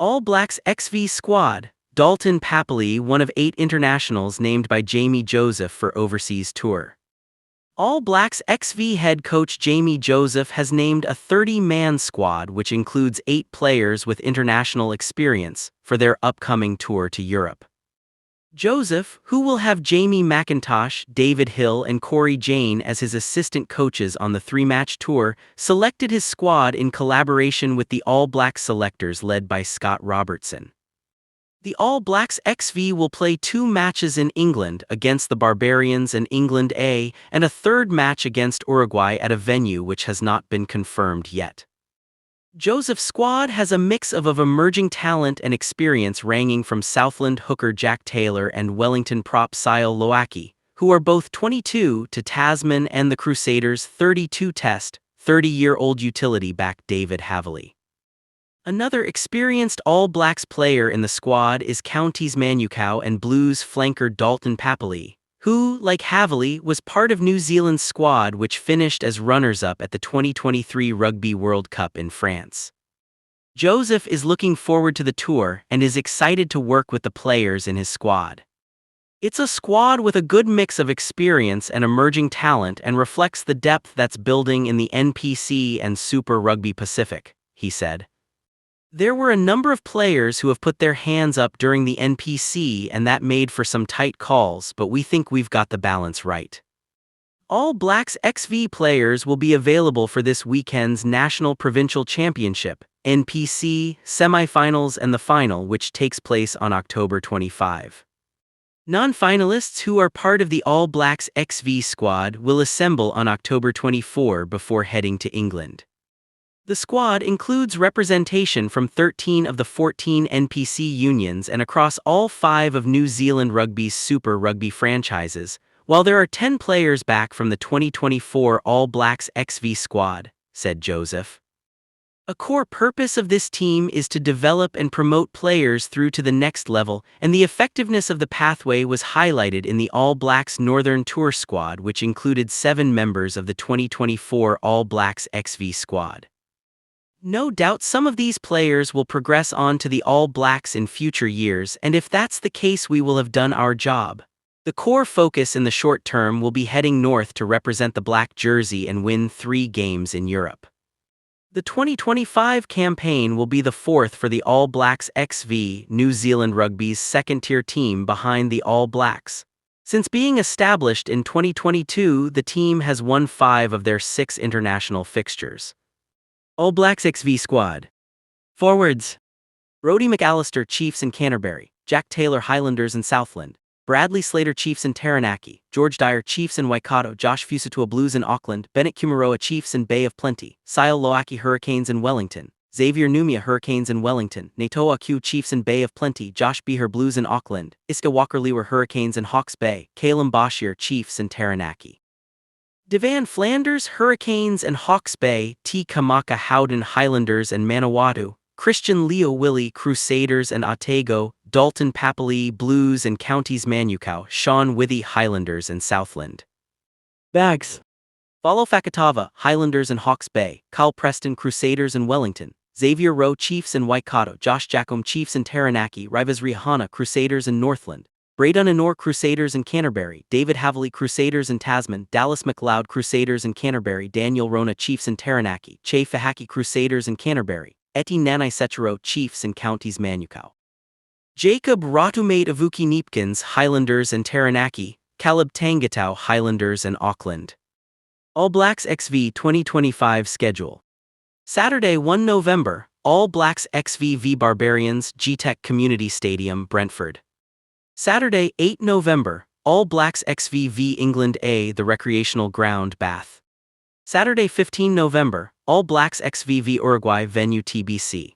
All Blacks XV squad, Dalton Papali'i, one of 8 internationals named by Jamie Joseph for overseas tour. All Blacks XV head coach Jamie Joseph has named a 30-man squad which includes 8 players with international experience for their upcoming tour to Europe. Joseph, who will have Jamie McIntosh, David Hill and Corey Jane as his assistant coaches on the 3-match tour, selected his squad in collaboration with the All Blacks selectors led by Scott Robertson. The All Blacks XV will play 2 matches in England against the Barbarians and England A, and a 3rd match against Uruguay at a venue which has not been confirmed yet. Joseph's squad has a mix of emerging talent and experience ranging from Southland hooker Jack Taylor and Wellington prop Sile Loaki, who are both 22, to Tasman and the Crusaders' 32-test, 30-year-old utility back David Havili. Another experienced All Blacks player in the squad is Counties Manukau and Blues flanker Dalton Papali'i, who, like Havili, was part of New Zealand's squad which finished as runners-up at the 2023 Rugby World Cup in France. Joseph is looking forward to the tour and is excited to work with the players in his squad. It's a squad with a good mix of experience and emerging talent and reflects the depth that's building in the NPC and Super Rugby Pacific, he said. There were a number of players who have put their hands up during the NPC and that made for some tight calls, but we think we've got the balance right. All Blacks XV players will be available for this weekend's National Provincial Championship, NPC, semi-finals and the final, which takes place on October 25. Non-finalists who are part of the All Blacks XV squad will assemble on October 24 before heading to England. The squad includes representation from 13 of the 14 NPC unions and across all 5 of New Zealand Rugby's Super Rugby franchises, while there are 10 players back from the 2024 All Blacks XV squad, said Joseph. A core purpose of this team is to develop and promote players through to the next level, and the effectiveness of the pathway was highlighted in the All Blacks Northern Tour squad, which included 7 members of the 2024 All Blacks XV squad. No doubt some of these players will progress on to the All Blacks in future years, and if that's the case we will have done our job. The core focus in the short term will be heading north to represent the black jersey and win 3 games in Europe. The 2025 campaign will be the 4th for the All Blacks XV, New Zealand Rugby's second-tier team behind the All Blacks. Since being established in 2022, the team has won 5 of their 6 international fixtures. All Blacks XV squad. Forwards: Rhodey McAllister, Chiefs and Canterbury; Jack Taylor, Highlanders and Southland; Bradley Slater, Chiefs and Taranaki; George Dyer, Chiefs and Waikato; Josh Fusatua, Blues and Auckland; Bennett Kumaroa, Chiefs and Bay of Plenty; Sile Loaki, Hurricanes and Wellington; Xavier Numia, Hurricanes and Wellington; Nato Aku, Chiefs and Bay of Plenty; Josh Beher, Blues and Auckland; Iska Walker-Lewer, Hurricanes and Hawke's Bay; Calum Bashir, Chiefs and Taranaki; Devan Flanders, Hurricanes and Hawke's Bay; T. Kamaka Howden, Highlanders and Manawatu; Christian Leo Willie, Crusaders and Otago; Dalton Papali'i, Blues and Counties Manukau; Sean Withy, Highlanders and Southland. Bags: Falo Fakatava, Highlanders and Hawke's Bay; Kyle Preston, Crusaders and Wellington; Xavier Rowe, Chiefs and Waikato; Josh Jacome, Chiefs and Taranaki; Rivas Rihana, Crusaders and Northland; Braydon Anor, Crusaders and Canterbury; David Havili, Crusaders and Tasman; Dallas McLeod, Crusaders and Canterbury; Daniel Rona, Chiefs and Taranaki; Che Fahaki, Crusaders and Canterbury; Eti Nanai Setchero, Chiefs and Counties Manukau; Jacob Rotumate Avuki Neepkins, Highlanders and Taranaki; Caleb Tangatau, Highlanders and Auckland. All Blacks XV 2025 schedule. Saturday 1 November, All Blacks XV v Barbarians, GTEC Community Stadium, Brentford. Saturday 8 November, All Blacks XV v England A, the Recreational Ground, Bath. Saturday 15 November, All Blacks XV v Uruguay, venue TBC.